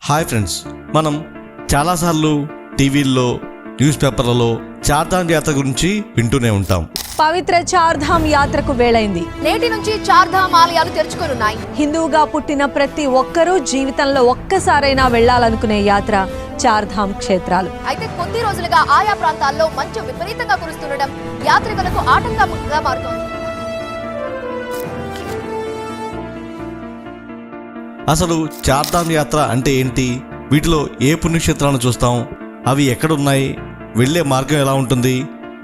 Hi friends, మనం చాలాసార్లు టీవీల్లో న్యూస్ పేపర్లలో చార్ధామ్ యాత్ర గురించి వింటూనే ఉంటాం. పవిత్ర చార్ధామ్ యాత్రకు వేళైంది. నేటి నుంచి చార్ధామ్ ఆలయాలు తెరుచుకోనున్నాయి. హిందువుగా పుట్టిన ప్రతి ఒక్కరూ జీవితంలో ఒక్కసారైనా వెళ్లాలనుకునే యాత్ర చార్ధామ్ క్షేత్రాలు. అయితే కొద్ది రోజులుగా ఆయా ప్రాంతాల్లో మంచు విపరీతంగా కురుస్తుండడం యాత్రికులకు ఆటంకంగా మారుతోంది. అసలు చార్ధామ్ యాత్ర అంటే ఏంటి, వీటిలో ఏ పుణ్యక్షేత్రాలను చూస్తాం, అవి ఎక్కడున్నాయి, వెళ్ళే మార్గం ఎలా ఉంటుంది,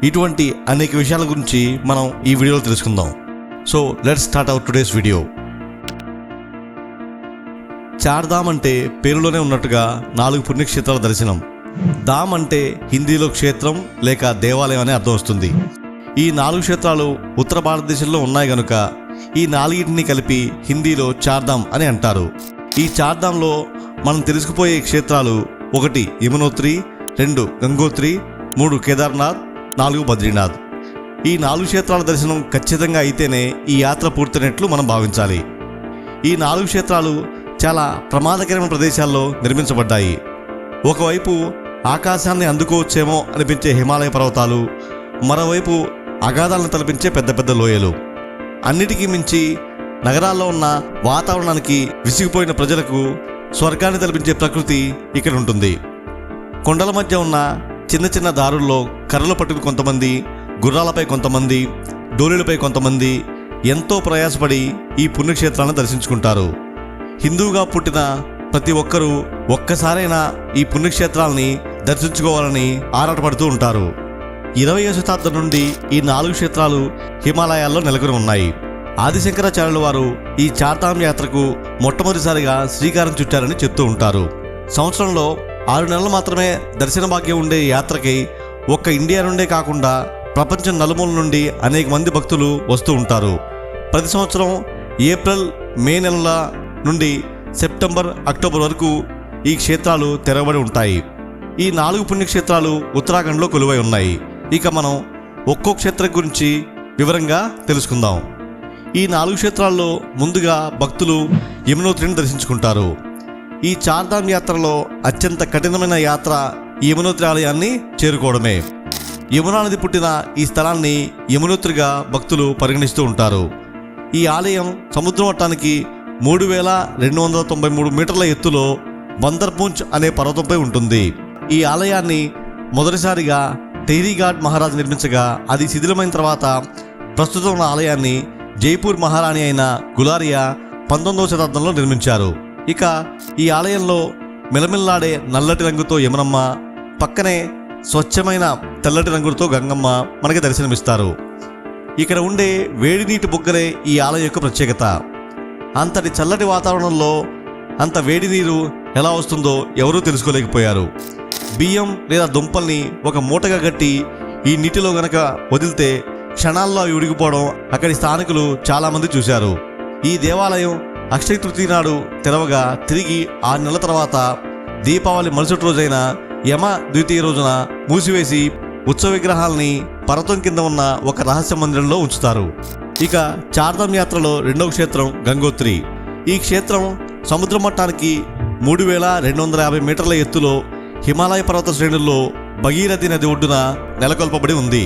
ఇటువంటి అనేక విషయాల గురించి మనం ఈ వీడియోలో తెలుసుకుందాం. So let's start our today's video. Char Dham అంటే పేరులోనే ఉన్నట్టుగా 4 పుణ్యక్షేత్రాల దర్శనం. ధామ్ అంటే హిందీలో క్షేత్రం లేక దేవాలయం అనే అర్థం వస్తుంది. ఈ 4 క్షేత్రాలు ఉత్తర భారతదేశంలో ఉన్నాయి గనుక ఈ 4టిని కలిపి హిందీలో చార్ధామ్ అని అంటారు. ఈ చార్ధామ్లో మనం తెలుసుకుపోయే క్షేత్రాలు 1 యమునోత్రి, 2 గంగోత్రి, 3 కేదార్నాథ్, 4 బద్రీనాథ్. ఈ 4 క్షేత్రాల దర్శనం ఖచ్చితంగా అయితేనే ఈ యాత్ర పూర్తయినట్లు మనం భావించాలి. ఈ 4 క్షేత్రాలు చాలా ప్రమాదకరమైన ప్రదేశాల్లో నిర్మించబడ్డాయి. ఒకవైపు ఆకాశాన్ని అందుకోవచ్చేమో అనిపించే హిమాలయ పర్వతాలు, మరోవైపు అగాధాలను తలపించే పెద్ద పెద్ద లోయలు. అన్నిటికీ మించి నగరాల్లో ఉన్న వాతావరణానికి విసిగిపోయిన ప్రజలకు స్వర్గాన్ని తలపించే ప్రకృతి ఇక్కడ ఉంటుంది. కొండల మధ్య ఉన్న చిన్న చిన్న దారుల్లో కర్రలు పట్టుకుని కొంతమంది, గుర్రాలపై కొంతమంది, డోలీలపై కొంతమంది ఎంతో ప్రయాసపడి ఈ పుణ్యక్షేత్రాలను దర్శించుకుంటారు. హిందువుగా పుట్టిన ప్రతి ఒక్కరూ ఒక్కసారైనా ఈ పుణ్యక్షేత్రాలని దర్శించుకోవాలని ఆరాటపడుతూ ఉంటారు. 20వ శతాబ్దం నుండి ఈ 4 క్షేత్రాలు హిమాలయాల్లో నెలకొని ఉన్నాయి. ఆదిశంకరాచార్యుల వారు ఈ చార్ధామ్ యాత్రకు మొట్టమొదటిసారిగా శ్రీకారం చుట్టారని చెప్తూ ఉంటారు. సంవత్సరంలో 6 నెలలు మాత్రమే దర్శన భాగ్యం ఉండే యాత్రకి ఒక్క ఇండియా నుండే కాకుండా ప్రపంచం నలుమూల నుండి అనేక మంది భక్తులు వస్తూ ఉంటారు. ప్రతి సంవత్సరం ఏప్రిల్, మే నెలల నుండి సెప్టెంబర్, అక్టోబర్ వరకు ఈ క్షేత్రాలు తెరవబడి ఉంటాయి. ఈ 4 పుణ్యక్షేత్రాలు ఉత్తరాఖండ్లో కొలువై ఉన్నాయి. ఇక మనం ఒక్కో క్షేత్రం గురించి వివరంగా తెలుసుకుందాం. ఈ 4 క్షేత్రాల్లో ముందుగా భక్తులు యమునోత్రిని దర్శించుకుంటారు. ఈ చార్ధామ్ యాత్రలో అత్యంత కఠినమైన యాత్ర ఈ యమునోత్రి ఆలయాన్ని చేరుకోవడమే. యమునా నది పుట్టిన ఈ స్థలాన్ని యమునోత్రిగా భక్తులు పరిగణిస్తూ ఉంటారు. ఈ ఆలయం సముద్ర మట్టానికి 3293 మీటర్ల ఎత్తులో బందర్పూంచ్ అనే పర్వతంపై ఉంటుంది. ఈ ఆలయాన్ని మొదటిసారిగా టెహ్రీఘాట్ మహారాజ్ నిర్మించగా అది శిథిలమైన తర్వాత ప్రస్తుతం ఉన్న ఆలయాన్ని జైపూర్ మహారాణి అయిన గులారియా 19వ శతాబ్దంలో నిర్మించారు. ఇక ఈ ఆలయంలో మిలమిల్లాడే నల్లటి రంగుతో యమునమ్మ, పక్కనే స్వచ్ఛమైన తెల్లటి రంగులతో గంగమ్మ మనకి దర్శనమిస్తారు. ఇక్కడ ఉండే వేడి నీటి బుగ్గలే ఈ ఆలయం యొక్క ప్రత్యేకత. అంతటి చల్లటి వాతావరణంలో అంత వేడి నీరు ఎలా వస్తుందో ఎవరూ తెలుసుకోలేకపోయారు. బియ్యం లేదా దుంపల్ని ఒక మూటగా కట్టి ఈ నీటిలో గనక వదిలితే క్షణాల్లో అవి ఉడికిపోవడం అక్కడి స్థానికులు చాలామంది చూశారు. ఈ దేవాలయం అక్షయ తృతీయ నాడు తెరవగా తిరిగి 6 నెలల తర్వాత దీపావళి మరుసటి రోజైన యమ ద్వితీయ రోజున మూసివేసి ఉత్సవ విగ్రహాలని పర్వతం కింద ఉన్న ఒక రహస్య మందిరంలో ఉంచుతారు. ఇక చార్ధామ్ యాత్రలో 2వ క్షేత్రం గంగోత్రి. ఈ క్షేత్రం సముద్ర మట్టానికి 3250 మీటర్ల ఎత్తులో హిమాలయ పర్వత శ్రేణుల్లో భగీరథి నది ఒడ్డున నెలకొల్పబడి ఉంది.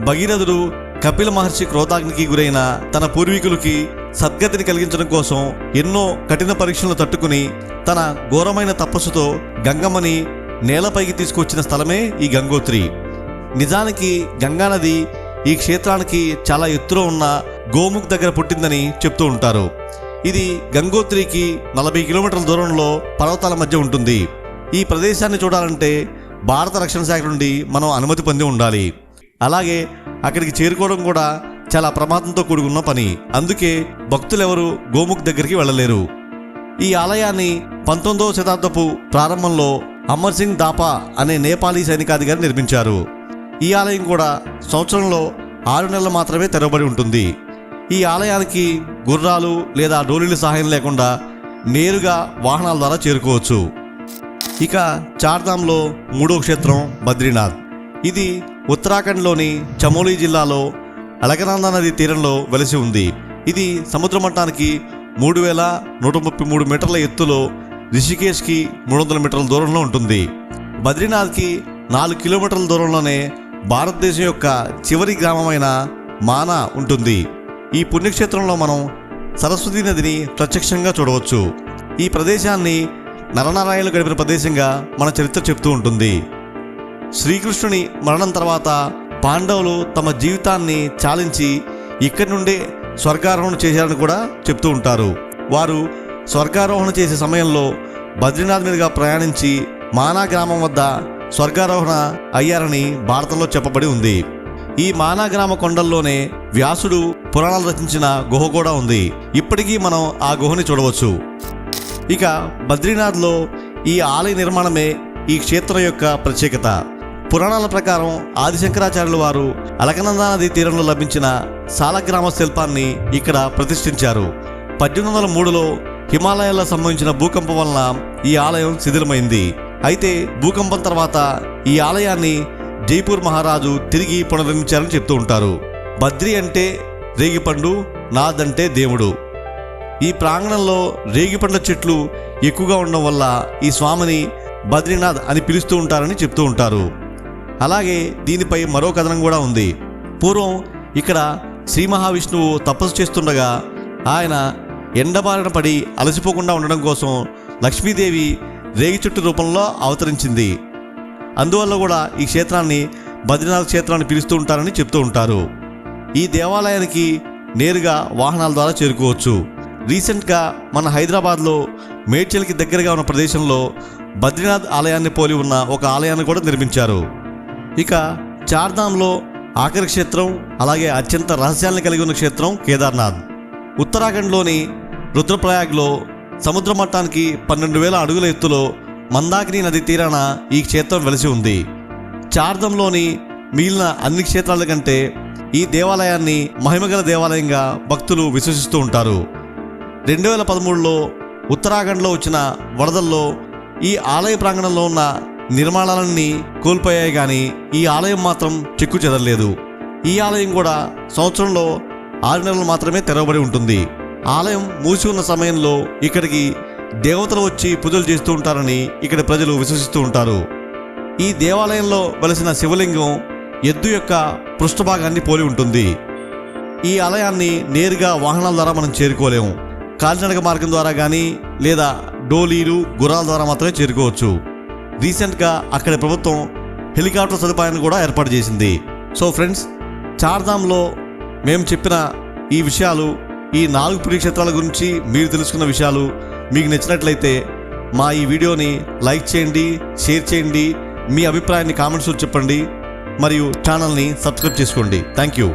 భగీరథుడు కపిల మహర్షి క్రోధాగ్నికి గురైన తన పూర్వీకులకి సద్గతిని కలిగించడం కోసం ఎన్నో కఠిన పరీక్షలను తట్టుకుని తన ఘోరమైన తపస్సుతో గంగమ్మని నేలపైకి తీసుకొచ్చిన స్థలమే ఈ గంగోత్రి. నిజానికి గంగానది ఈ క్షేత్రానికి చాలా ఎత్తులో ఉన్న గోముఖ్ దగ్గర పుట్టిందని చెప్తూ ఉంటారు. ఇది గంగోత్రికి 40 కిలోమీటర్ల దూరంలో పర్వతాల మధ్య ఉంటుంది. ఈ ప్రదేశాన్ని చూడాలంటే భారత రక్షణ శాఖ నుండి మనం అనుమతి పొంది ఉండాలి. అలాగే అక్కడికి చేరుకోవడం కూడా చాలా ప్రమాదంతో కూడుకున్న పని. అందుకే భక్తులెవరూ గోముఖ్ దగ్గరికి వెళ్ళలేరు. ఈ ఆలయాన్ని 19వ శతాబ్దపు ప్రారంభంలో అమర్ సింగ్ దాపా అనే నేపాలీ సైనికాధికారి నిర్మించారు. ఈ ఆలయం కూడా సంవత్సరంలో 6 నెలలు మాత్రమే తెరవబడి ఉంటుంది. ఈ ఆలయానికి గుర్రాలు లేదా డోలీల సహాయం లేకుండా నేరుగా వాహనాల ద్వారా చేరుకోవచ్చు. ఇక చార్ధామ్లో 3వ క్షేత్రం బద్రీనాథ్. ఇది ఉత్తరాఖండ్లోని చమోలీ జిల్లాలో అలకనందా నది తీరంలో వెలసి ఉంది. ఇది సముద్ర మట్టానికి 3133 మీటర్ల ఎత్తులో రిషికేష్కి 300 మీటర్ల దూరంలో ఉంటుంది. బద్రీనాథ్కి 4 కిలోమీటర్ల దూరంలోనే భారతదేశం యొక్క చివరి గ్రామమైన మానా ఉంటుంది. ఈ పుణ్యక్షేత్రంలో మనం సరస్వతీ నదిని ప్రత్యక్షంగా చూడవచ్చు. ఈ ప్రదేశాన్ని నరనారాయణులు గడిపిన ప్రదేశంగా మన చరిత్ర చెప్తూ ఉంటుంది. శ్రీకృష్ణుని మరణం తర్వాత పాండవులు తమ జీవితాన్ని చాలించి ఇక్కడి నుండే స్వర్గారోహణ చేశారని కూడా చెప్తూ ఉంటారు. వారు స్వర్గారోహణ చేసే సమయంలో బద్రీనాథ్ మీదుగా ప్రయాణించి మానా గ్రామం వద్ద స్వర్గారోహణ అయ్యారని భారతంలో చెప్పబడి ఉంది. ఈ మానా గ్రామ కొండల్లోనే వ్యాసుడు పురాణాలు రచించిన గుహ కూడా ఉంది. ఇప్పటికీ మనం ఆ గుహని చూడవచ్చు. ఇక బద్రీనాథ్లో ఈ ఆలయ నిర్మాణమే ఈ క్షేత్రం యొక్క ప్రత్యేకత. పురాణాల ప్రకారం ఆదిశంకరాచార్యుల వారు అలకనందా నది తీరంలో లభించిన సాలగ్రామ శిల్పాన్ని ఇక్కడ ప్రతిష్ఠించారు. 1803లో హిమాలయాల్లో సంభవించిన భూకంపం వలన ఈ ఆలయం శిథిలమైంది. అయితే భూకంపం తర్వాత ఈ ఆలయాన్ని జైపూర్ మహారాజు తిరిగి పునర్నిర్మించారని చెప్తూ ఉంటారు. బద్రి అంటే రేగిపండు, నాథ్ అంటే దేవుడు. ఈ ప్రాంగణంలో రేగిపండ్ల చెట్లు ఎక్కువగా ఉండడం వల్ల ఈ స్వామిని బద్రీనాథ్ అని పిలుస్తూ ఉంటారని చెప్తూ ఉంటారు. అలాగే దీనిపై మరో కథనం కూడా ఉంది. పూర్వం ఇక్కడ శ్రీ మహావిష్ణువు తపస్సు చేస్తుండగా ఆయన ఎండబారిన పడి అలసిపోకుండా ఉండడం కోసం లక్ష్మీదేవి రేగి చెట్టు రూపంలో అవతరించింది. అందువల్ల కూడా ఈ క్షేత్రాన్ని బద్రీనాథ్ క్షేత్రాన్ని పిలుస్తూ ఉంటారని చెప్తూ ఉంటారు. ఈ దేవాలయానికి నేరుగా వాహనాల ద్వారా చేరుకోవచ్చు. రీసెంట్గా మన హైదరాబాద్లో మేడ్చల్కి దగ్గరగా ఉన్న ప్రదేశంలో బద్రీనాథ్ ఆలయాన్ని పోలి ఉన్న ఒక ఆలయాన్ని కూడా నిర్మించారు. ఇక చార్ధామ్లో ఆఖరి క్షేత్రం, అలాగే అత్యంత రహస్యాలను కలిగి ఉన్న క్షేత్రం కేదార్నాథ్. ఉత్తరాఖండ్లోని రుద్రప్రయాగ్లో సముద్ర మట్టానికి 12,000 అడుగుల ఎత్తులో మందాకిని నది తీరాన ఈ క్షేత్రం వెలిసి ఉంది. చార్ధామ్లోని మిగిలిన అన్ని క్షేత్రాల కంటే ఈ దేవాలయాన్ని మహిమగల దేవాలయంగా భక్తులు విశ్వసిస్తూ ఉంటారు. 2013లో ఉత్తరాఖండ్లో వచ్చిన వరదల్లో ఈ ఆలయ ప్రాంగణంలో ఉన్న నిర్మాణాలన్నీ కోల్పోయాయి, కానీ ఈ ఆలయం మాత్రం చెక్కు చెదరలేదు. ఈ ఆలయం కూడా సంవత్సరంలో 6 నెలలు మాత్రమే తెరవబడి ఉంటుంది. ఆలయం మూసి ఉన్న సమయంలో ఇక్కడికి దేవతలు వచ్చి పూజలు చేస్తూ ఉంటారని ఇక్కడ ప్రజలు విశ్వసిస్తూ ఉంటారు. ఈ దేవాలయంలో వెలసిన శివలింగం ఎద్దు యొక్క పృష్ఠభాగాన్ని పోలి ఉంటుంది. ఈ ఆలయాన్ని నేరుగా వాహనాల ద్వారా మనం చేరుకోలేము. కాలినడక మార్గం ద్వారా కానీ లేదా డోలీలు, గుర్రాల ద్వారా మాత్రమే చేరుకోవచ్చు. రీసెంట్గా అక్కడి ప్రభుత్వం హెలికాప్టర్ సదుపాయాన్ని కూడా ఏర్పాటు చేసింది. సో ఫ్రెండ్స్, చార్ధామ్లో మేము చెప్పిన ఈ విషయాలు, ఈ 4 పుణ్యక్షేత్రాల గురించి మీరు తెలుసుకున్న విషయాలు మీకు నచ్చినట్లయితే మా ఈ వీడియోని లైక్ చేయండి, షేర్ చేయండి, మీ అభిప్రాయాన్ని కామెంట్స్లో చెప్పండి, మరియు ఛానల్ని సబ్స్క్రైబ్ చేసుకోండి. Thank you.